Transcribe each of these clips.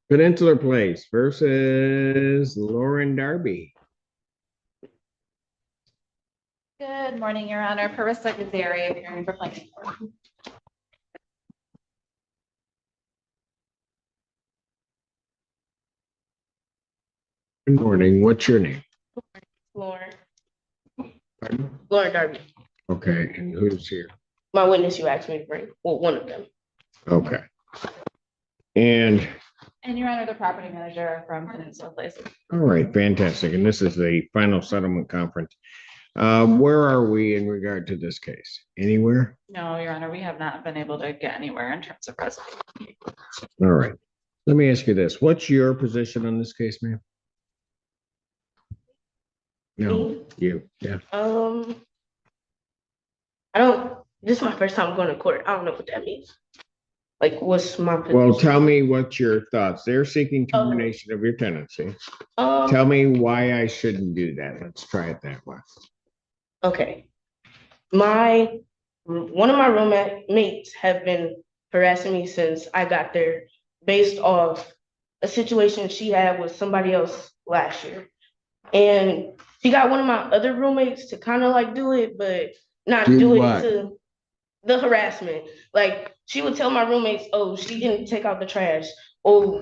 Peninsular Place versus Lauren Darby. Good morning, Your Honor. Parissa Gazari, appearing for planning board. Good morning. What's your name? Lauren. Pardon? Lauren Darby. Okay, and who's here? My witness you asked me to bring. Well, one of them. Okay. And Your Honor, the property manager from Peninsula Place. all right, fantastic. And this is the final settlement conference. Where are we in regard to this case? Anywhere? No, Your Honor, we have not been able to get anywhere in terms of resolution. All right. Let me ask you this. What's your position on this case, ma'am? No, you. Yeah. This is my first time going to court. I don't know what that means. Like, what's my position? Well, tell me what your thoughts. They're seeking termination of your tenancy. Tell me why I shouldn't do that. Let's try it that way. Okay. One of my roommates have been harassing me since I got there based off a situation she had with somebody else last year. And she got one of my other roommates to kind of like do it, but not do it to the harassment. Like, she would tell my roommates, oh, she didn't take out the trash. Or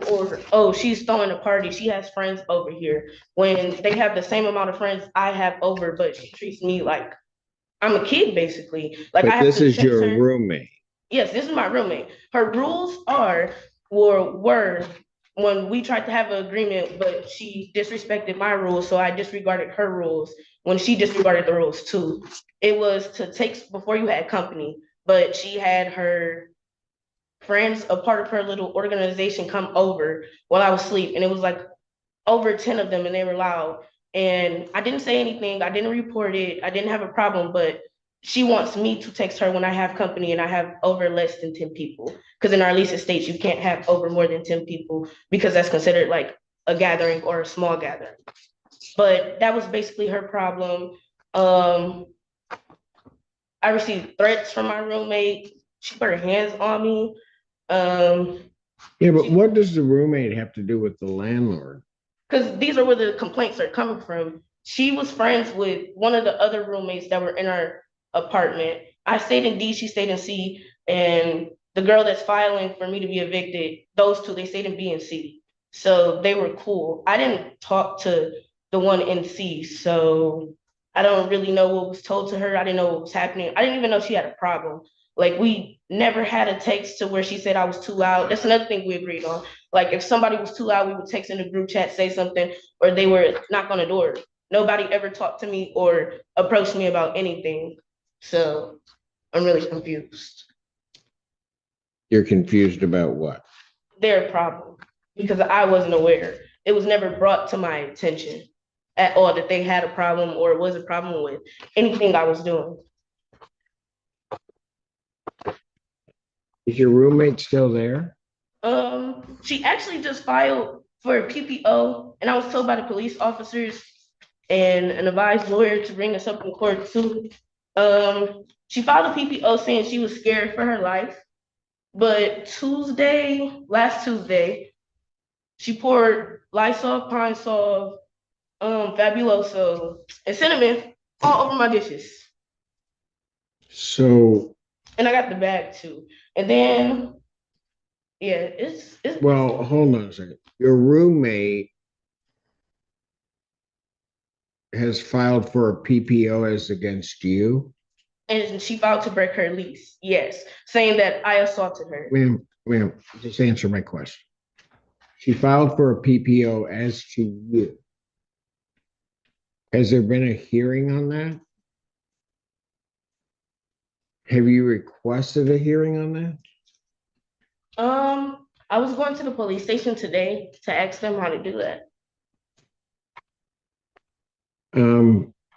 oh, she's throwing a party. She has friends over here. When they have the same amount of friends I have over, but she treats me like I'm a kid, basically. Like, but I have this to is your her. roommate. Yes, this is my roommate. Her rules were when we tried to have an agreement, but she disrespected my rules, so I disregarded her rules when she disregarded the rules too. It was to take before you had company, but she had her friends, a part of her little organization, come over while I was asleep, and it was like over 10 of them, and they were loud. And I didn't say anything. I didn't report it. I didn't have a problem, but she wants me to text her when I have company and I have over less than 10 people. Because in our lease, it states you can't have over more than 10 people because that's considered like a gathering or a small gathering. But that was basically her problem. I received threats from my roommate. She put her hands on me. Yeah, but what does the roommate have to do with the landlord? Because these are where the complaints are coming from. She was friends with one of the other roommates that were in our apartment. I stayed in D, she stayed in C, and the girl that's filing for me to be evicted, those two, they stayed in B and C. So they were cool. I didn't talk to the one in C, so I don't really know what was told to her. I didn't know what was happening. I didn't even know she had a problem. Like, we never had a text to where she said I was too loud. That's another thing we agreed on. Like, if somebody was too loud, we would text in the group chat, say something, or they were knock on the door. Nobody ever talked to me or approached me about anything. So I'm really confused. You're confused about what? Their problem, because I wasn't aware. It was never brought to my attention at all that they had a problem or it was a problem with anything I was doing. Is your roommate still there? She actually just filed for a PPO, and I was told by the police officers and an advised lawyer to bring us up in court too. She filed a PPO saying she was scared for her life, but last Tuesday, she poured Lysol, Pine Sol, Fabuloso, and cinnamon all over my dishes. So, and I got the bag too. And then, yeah, it's well, hold on a second. Your roommate has filed for a PPO as against you? And she filed to break her lease, yes, saying that I assaulted her. Ma'am, just answer my question. She filed for a PPO as to you. Has there been a hearing on that? Have you requested a hearing on that? I was going to the police station today to ask them how to do that.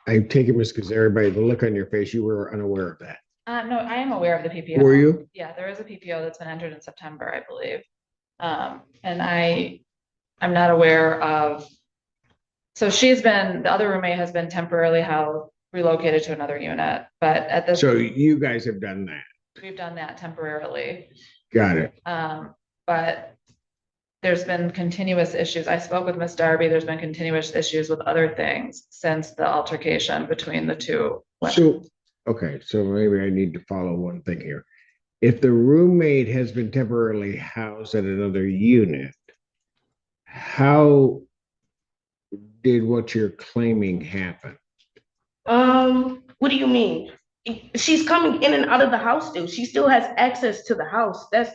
I take it, Ms. Gazari, by the look on your face, you were unaware of that. No, I am aware of the PPO. Were you? Yeah, there is a PPO that's been entered in September, I believe. And I'm not aware of. So the other roommate has been temporarily relocated to another unit, but So you guys have done that. We've done that temporarily. Got it. but there's been continuous issues. I spoke with Miss Darby. There's been continuous issues with other things since the altercation between the two women. So, okay, so maybe I need to follow one thing here. If the roommate has been temporarily housed at another unit, how did what you're claiming happen? What do you mean? She's coming in and out of the house still. She still has access to the house. That's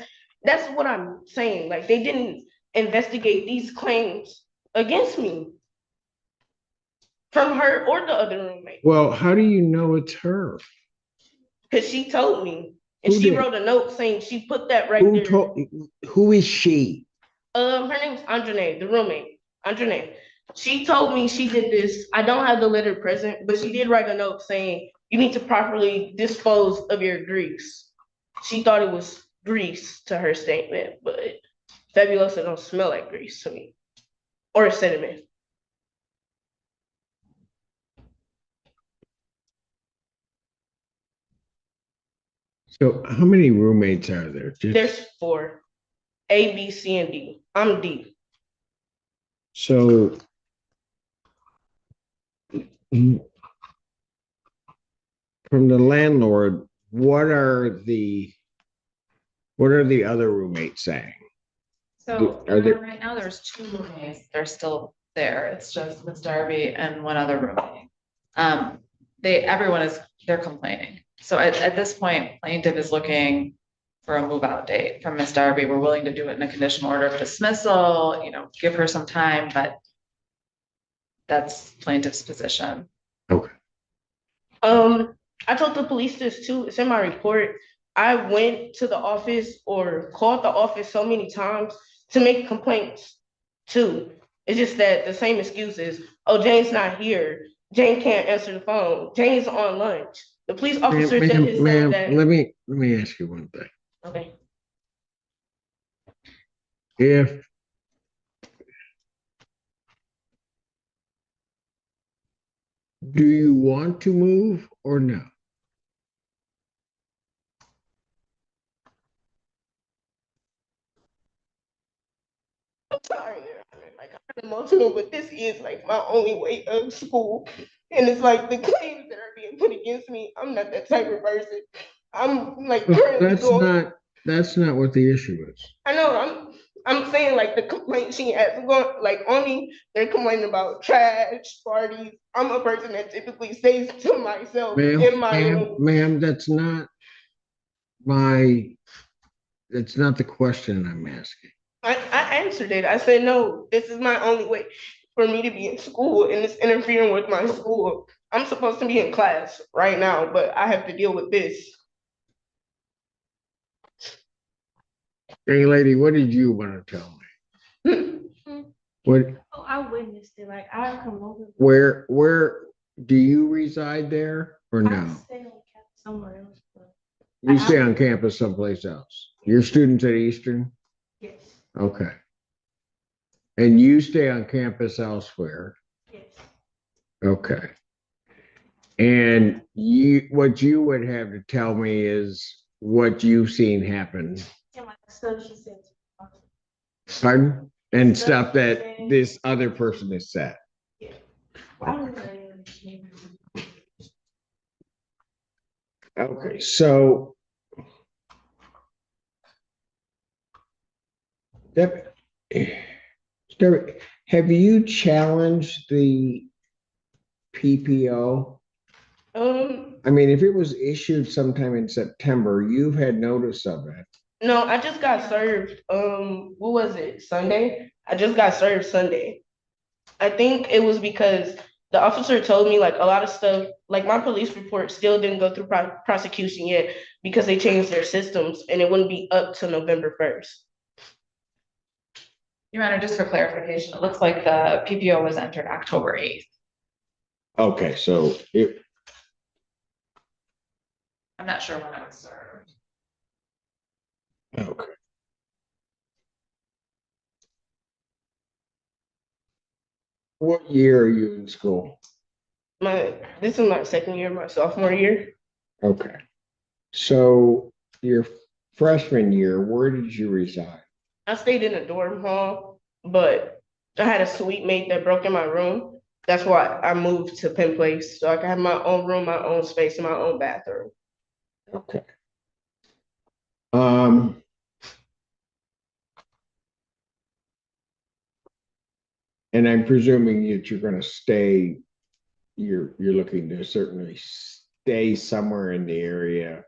what I'm saying. Like they didn't investigate these claims against me from her or the other roommate. Well, how do you know it's her? Because she told me. And Who she did? wrote a note saying she put that right Who there. told? Who is she? Her name's Andrene, the roommate. Andrene. She told me she did this. I don't have the letter present, but she did write a note saying you need to properly dispose of your grease. She thought it was grease to her statement, but Fabulosa don't smell like grease to me. Or cinnamon. So, how many roommates are there? There's 4. A, B, C, and D. I'm D. So, from the landlord, what are the other roommates saying? So Are there- right now there's 2 roommates. They're still there. It's just Miss Darby and one other roommate. They're complaining. So at this point, plaintiff is looking for a move out date from Miss Darby. We're willing to do it in a conditional order of dismissal, give her some time, but that's plaintiff's position. Okay. I told the police this too. It's in my report. I went to the office or called the office so many times to make complaints too. It's just that the same excuse is, oh, Jane's not here. Jane can't answer the phone. Jane's on lunch. The police officer said his saying that. Let me ask you one thing. Okay. If do you want to move or no? I'm sorry, like I'm emotional, but this is like my only way of school. And it's like the claims that are being put against me, I'm not that type of person. I'm like currently going. That's not what the issue is. I know I'm saying like the complaint she has going like on me, they're complaining about trash, parties. I'm a person that typically stays to myself in my room. Ma'am, that's not the question I'm asking. I answered it. I said, no, this is my only way for me to be in school and it's interfering with my school. I'm supposed to be in class right now, but I have to deal with this. Hey, lady, what did you want to tell me? What? Oh, I witnessed it. Like I come over. Where do you reside there or I no? stay on campus somewhere else. But You stay on campus someplace else. You're students at Eastern? yes, Okay. And you stay on campus elsewhere? yes. Okay. And what you would have to tell me is what you've seen happen. And like stuff she said. Pardon? And stuff that this other person has said. Yeah. I don't really understand. Okay, so have you challenged the PPO? I mean, if it was issued sometime in September, you've had notice of it. No, I just got served. What was it? Sunday? I just got served Sunday. I think it was because the officer told me like a lot of stuff, like my police report still didn't go through prosecution yet because they changed their systems and it wouldn't be up to November 1st. Your Honor, just for clarification, it looks like the PPO was entered October 8th. Okay, so I'm not sure when it was served. okay. What year are you in school? This is my second year, my sophomore year. Okay. So your freshman year, where did you reside? I stayed in a dorm hall, but I had a suite mate that broke in my room. That's why I moved to Penn Place, so I can have my own room, my own space, and my own bathroom. Okay. Um, and I'm presuming that you're gonna stay, you're looking to certainly stay somewhere in the area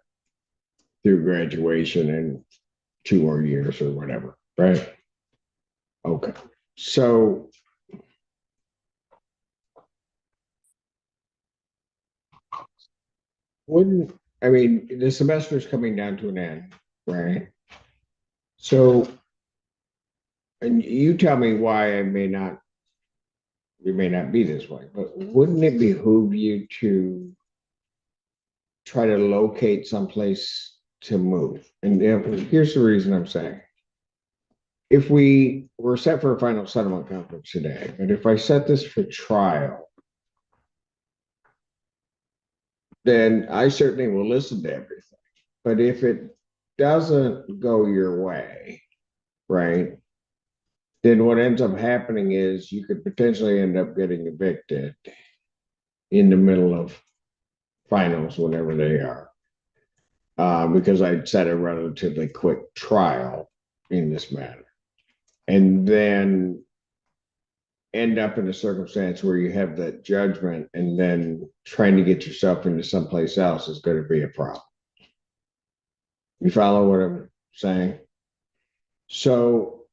through graduation and 2 more years or whatever, right? Okay. So wouldn't, I mean, the semester's coming down to an end, right? So, and you tell me why I may not, you may not be this way, but wouldn't it behoove you to try to locate someplace to move? And here's the reason I'm saying. If we were set for a final settlement conference today, but if I set this for trial, then I certainly will listen to everything. But if it doesn't go your way, right, then what ends up happening is you could potentially end up getting evicted in the middle of finals, whenever they are, because I'd set a relatively quick trial in this matter. And then end up in a circumstance where you have that judgment and then trying to get yourself into someplace else is going to be a problem. You follow what I'm saying? So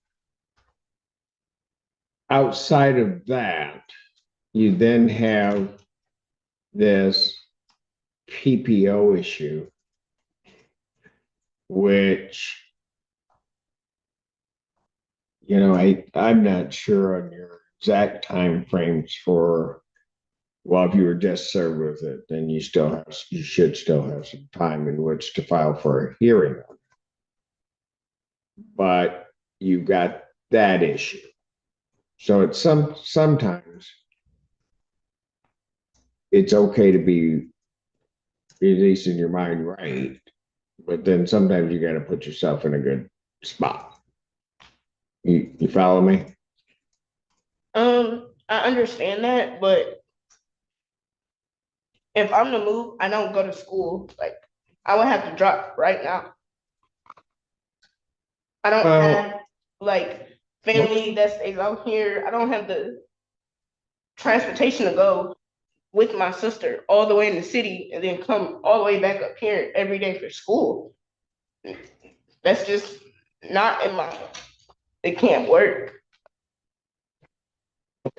outside of that, you then have this PPO issue, which, I'm not sure on your exact time frames for, well, if you were just served with it, then you should still have some time in which to file for a hearing on it. But you've got that issue. So it's sometimes it's okay to be, at least in your mind, right. But then sometimes you got to put yourself in a good spot. You follow me? I understand that, but if I'm to move, I don't go to school. Like, I would have to drop right now. I don't Well- have like family that stays out here. I don't have the transportation to go with my sister all the way in the city and then come all the way back up here every day for school. That's just not in my, it can't work.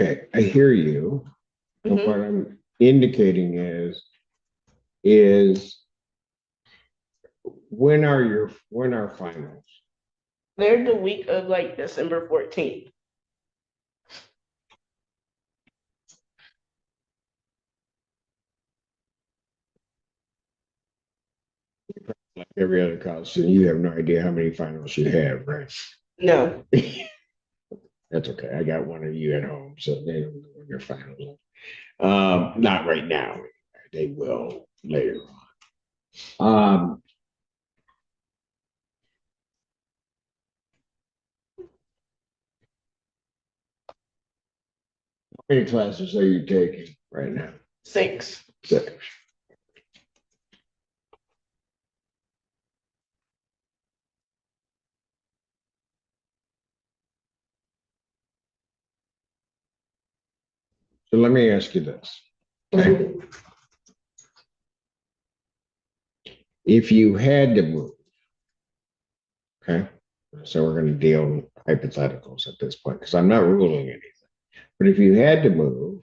Okay, I hear you. But Mhm. what I'm indicating is when are finals? They're the week of like December 14th. Like every other college student, you have no idea how many finals you have, right? No. That's okay. I got one of you at home, so they don't know when your finals not right now. They will later on. How many classes are you taking right now? 6. 6. So let me ask you this. Okay. If you had to move, okay, so we're going to deal with hypotheticals at this point because I'm not ruling anything. But if you had to move,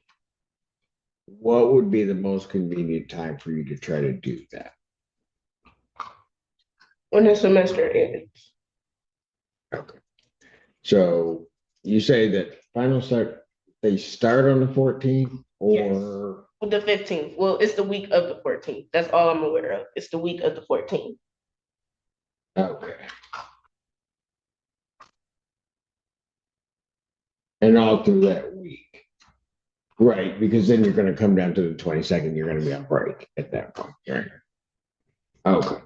what would be the most convenient time for you to try to do that? When the semester ends. Okay. So you say that they start on the 14th or The 15th. Well, it's the week of the 14th. That's all I'm aware of. It's the week of the 14th. okay. And all through that week. Right, because then you're going to come down to the 22nd, you're going to be on break at that point. Right. Okay.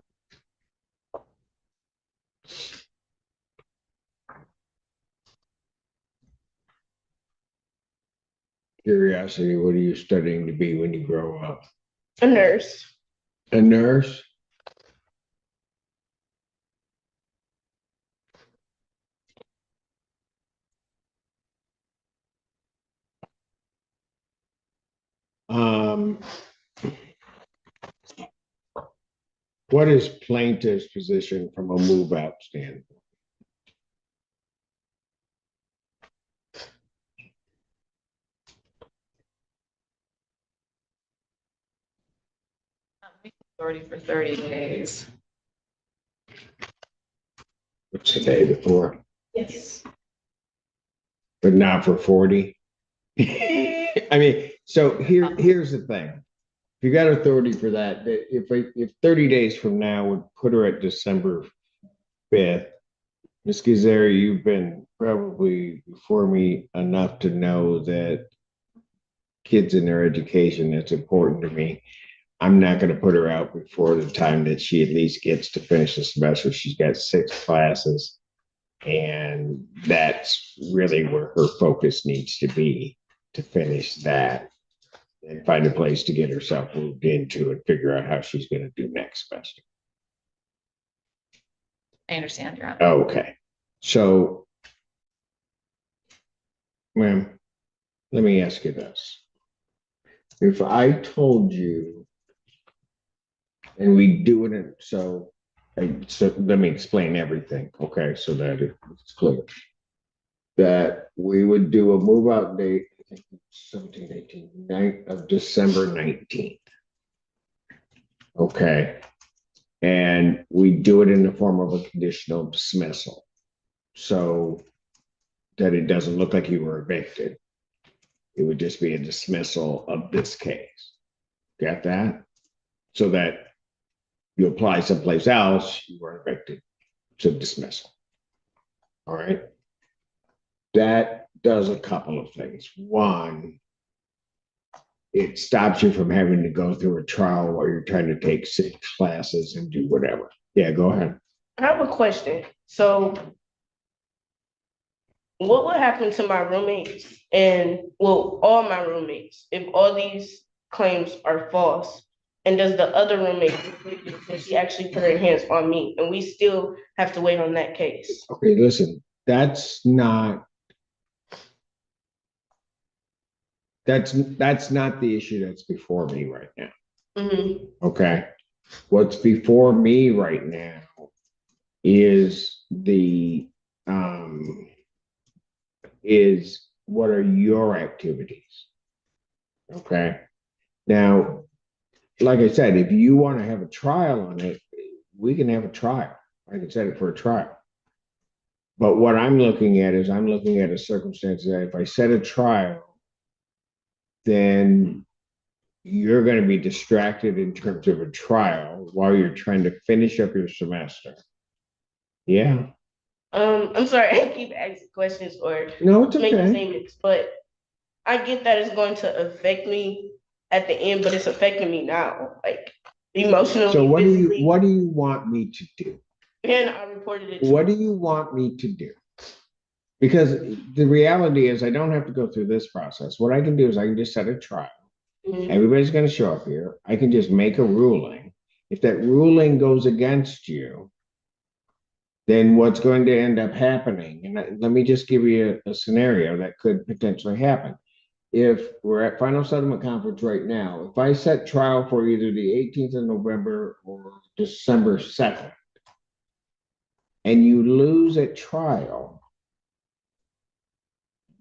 curiosity, what are you studying to be when you grow up? A nurse. A nurse? Um, what is plaintiff's position from a move out standpoint? Authority for 30 days. What's the day before? Yes. But not for 40? I mean, so here's the thing. If you got authority for that, if 30 days from now would put her at December 5th, Ms. Gazari, you've been probably before me enough to know that kids and their education is important to me. I'm not going to put her out before the time that she at least gets to finish the semester. She's got 6 classes, and that's really where her focus needs to be, to finish that and find a place to get herself moved into and figure out how she's going to do next semester. I understand, Your Honor. Okay. So, ma'am, let me ask you this. If I told you, and we do it, so let me explain everything, okay, so that it's clear. That we would do a move out date, I think 17, 18, 9 of December 19th. Okay. And we do it in the form of a conditional dismissal. So that it doesn't look like you were evicted. It would just be a dismissal of this case. Got that? So that you apply someplace else, you were evicted. So dismissal. All right. That does a couple of things. One, it stops you from having to go through a trial while you're trying to take 6 classes and do whatever. Yeah, go ahead. I have a question. So what would happen to my roommates and, well, all my roommates if all these claims are false? And does the other roommate, does she actually put her hands on me and we still have to wait on that case? Okay, listen, that's not the issue that's before me right now. Mhm. Okay. What's before me right now is is what are your activities? Okay. Now, like I said, if you want to have a trial on it, we can have a trial. I can set it for a trial. But what I'm looking at is I'm looking at a circumstance that if I set a trial, then you're going to be distracted in terms of a trial while you're trying to finish up your semester. Yeah. I'm sorry, I keep asking questions or No, it's making okay. statements, but I get that it's going to affect me at the end, but it's affecting me now, like emotionally, So physically. what do you want me to do? And I reported it. What do you want me to do? Because the reality is I don't have to go through this process. What I can do is I can just set a trial. Mhm. Everybody's going to show up here. I can just make a ruling. If that ruling goes against you, then what's going to end up happening? And let me just give you a scenario that could potentially happen. If we're at final settlement conference right now, if I set trial for either the 18th of November or December 2nd, and you lose at trial,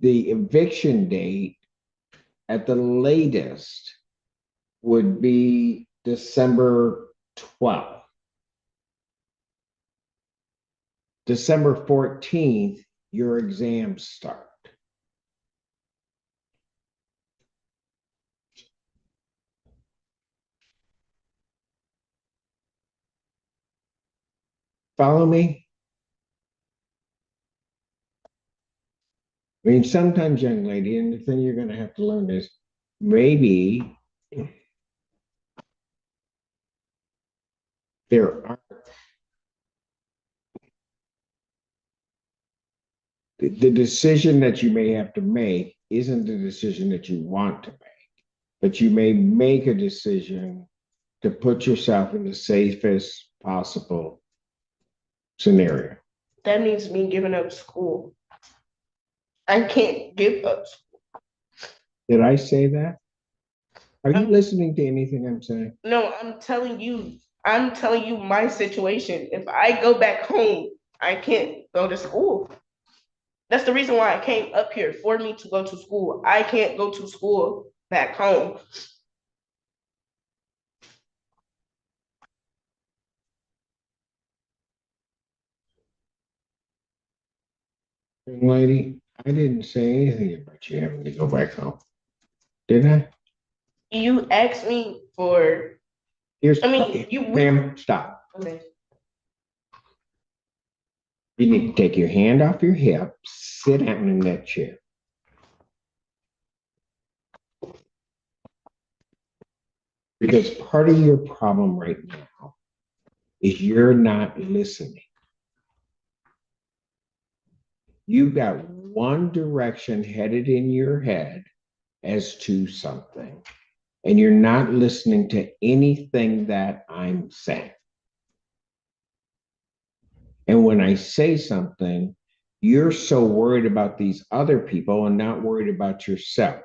the eviction date at the latest would be December 12th. December 14th, your exams start. Follow me? I mean, sometimes, young lady, and the thing you're going to have to learn is maybe there are the decision that you may have to make isn't the decision that you want to make, but you may make a decision to put yourself in the safest possible scenario. That means me giving up school. I can't give up. Did I say that? Are you Um, listening to anything I'm saying? No, I'm telling you my situation. If I go back home, I can't go to school. That's the reason why I came up here, for me to go to school. I can't go to school back home. Young lady, I didn't say anything about you having to go back home. Did I? You asked me for, Here's, I mean, you, ma'am, stop. okay. You need to take your hand off your hip, sit down in that chair. Because part of your problem right now is you're not listening. You've got one direction headed in your head as to something, and you're not listening to anything that I'm saying. And when I say something, you're so worried about these other people and not worried about yourself.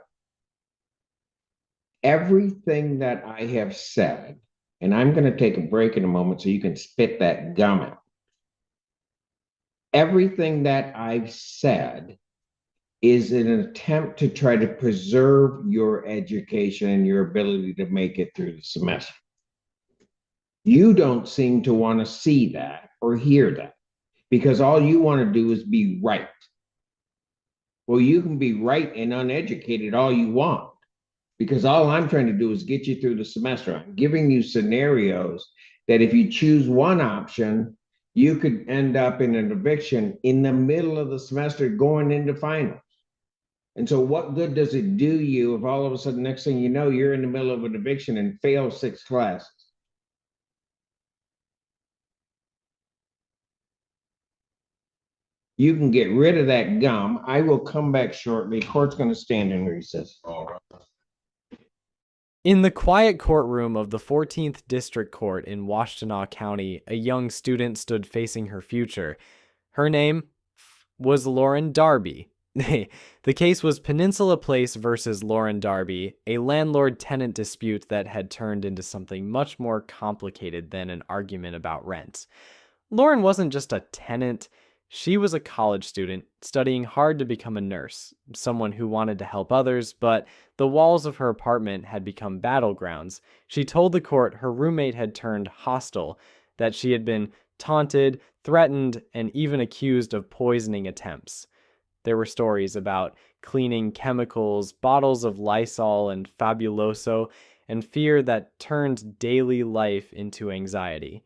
Everything that I have said, and I'm going to take a break in a moment so you can spit that gum out. Everything that I've said is an attempt to try to preserve your education and your ability to make it through the semester. You don't seem to want to see that or hear that because all you want to do is be right. Well, you can be right and uneducated all you want because all I'm trying to do is get you through the semester. I'm giving you scenarios that if you choose one option, you could end up in an eviction in the middle of the semester going into finals. And so what good does it do you if all of a sudden, next thing you know, you're in the middle of an eviction and fail 6 classes? You can get rid of that gum. I will come back shortly. Court's going to stand in recess. All right. In the quiet courtroom of the 14th District Court in Washtenaw County, a young student stood facing her future. Her name was Lauren Darby. The case was Peninsula Place versus Lauren Darby, a landlord-tenant dispute that had turned into something much more complicated than an argument about rent. Lauren wasn't just a tenant. She was a college student, studying hard to become a nurse, someone who wanted to help others, but the walls of her apartment had become battlegrounds. She told the court her roommate had turned hostile, that she had been taunted, threatened, and even accused of poisoning attempts. There were stories about cleaning chemicals, bottles of Lysol and Fabuloso, and fear that turned daily life into anxiety.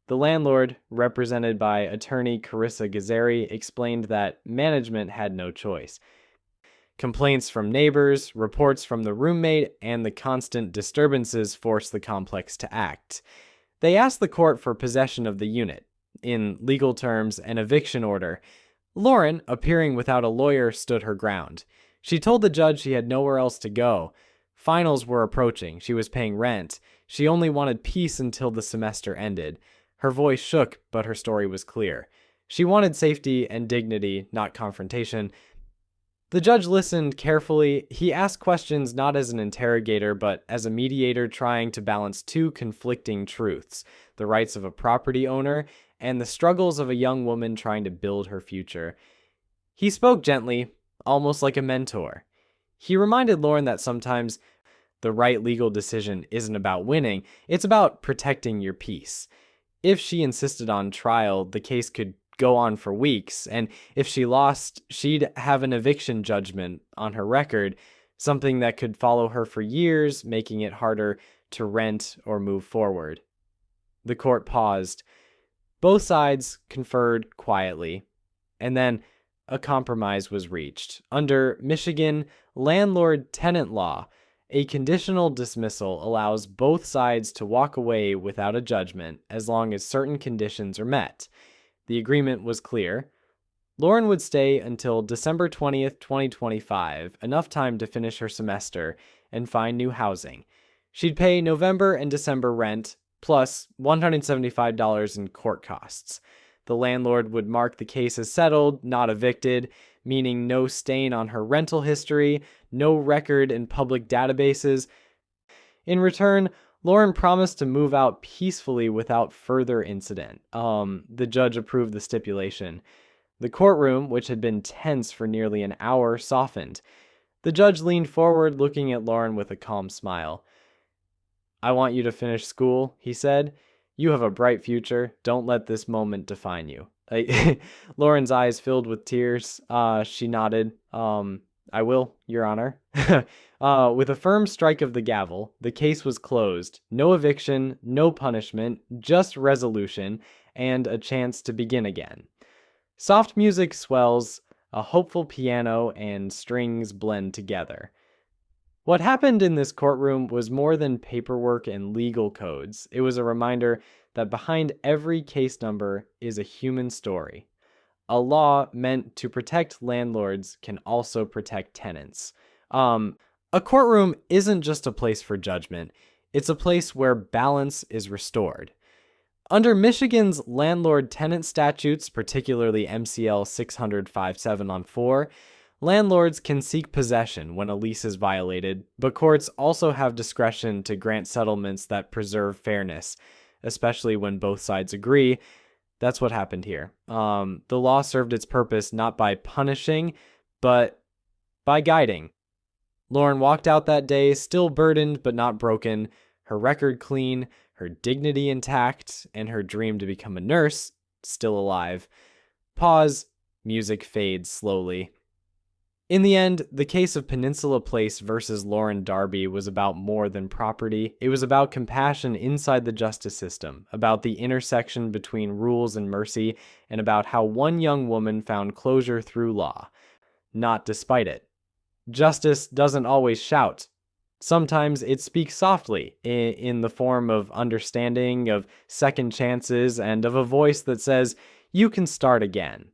The landlord, represented by attorney Carissa Gazzari, explained that management had no choice. Complaints from neighbors, reports from the roommate, and the constant disturbances forced the complex to act. They asked the court for possession of the unit, in legal terms, an eviction order. Lauren, appearing without a lawyer, stood her ground. She told the judge she had nowhere else to go. Finals were approaching. She was paying rent. She only wanted peace until the semester ended. Her voice shook, but her story was clear. She wanted safety and dignity, not confrontation. The judge listened carefully. He asked questions not as an interrogator, but as a mediator trying to balance two conflicting truths: the rights of a property owner and the struggles of a young woman trying to build her future. He spoke gently, almost like a mentor. He reminded Lauren that sometimes the right legal decision isn't about winning, it's about protecting your peace. If she insisted on trial, the case could go on for weeks, and if she lost, she'd have an eviction judgment on her record, something that could follow her for years, making it harder to rent or move forward. The court paused. Both sides conferred quietly, and then a compromise was reached. Under Michigan landlord-tenant law, a conditional dismissal allows both sides to walk away without a judgment as long as certain conditions are met. The agreement was clear. Lauren would stay until December 20th, 2025, enough time to finish her semester and find new housing. She'd pay November and December rent, plus $175 in court costs. The landlord would mark the case as settled, not evicted, meaning no stain on her rental history, no record in public databases. In return, Lauren promised to move out peacefully without further incident. The judge approved the stipulation. The courtroom, which had been tense for nearly an hour, softened. The judge leaned forward, looking at Lauren with a calm smile. "I want you to finish school," he said. "You have a bright future. Don't let this moment define you." Lauren's eyes filled with tears. She nodded. "I will, Your Honor." With a firm strike of the gavel, the case was closed. No eviction, no punishment, just resolution, and a chance to begin again. Soft music swells, a hopeful piano and strings blend together. What happened in this courtroom was more than paperwork and legal codes. It was a reminder that behind every case number is a human story. A law meant to protect landlords can also protect tenants. A courtroom isn't just a place for judgment. It's a place where balance is restored. Under Michigan's landlord-tenant statutes, particularly MCL 600-57-4, landlords can seek possession when a lease is violated, but courts also have discretion to grant settlements that preserve fairness, especially when both sides agree. That's what happened here. The law served its purpose not by punishing, but by guiding. Lauren walked out that day, still burdened but not broken, her record clean, her dignity intact, and her dream to become a nurse still alive. Pause. Music fades slowly. In the end, the case of Peninsula Place versus Lauren Darby was about more than property. It was about compassion inside the justice system, about the intersection between rules and mercy, and about how one young woman found closure through law, not despite it. Justice doesn't always shout. Sometimes it speaks softly, in the form of understanding, of second chances, and of a voice that says, "You can start again."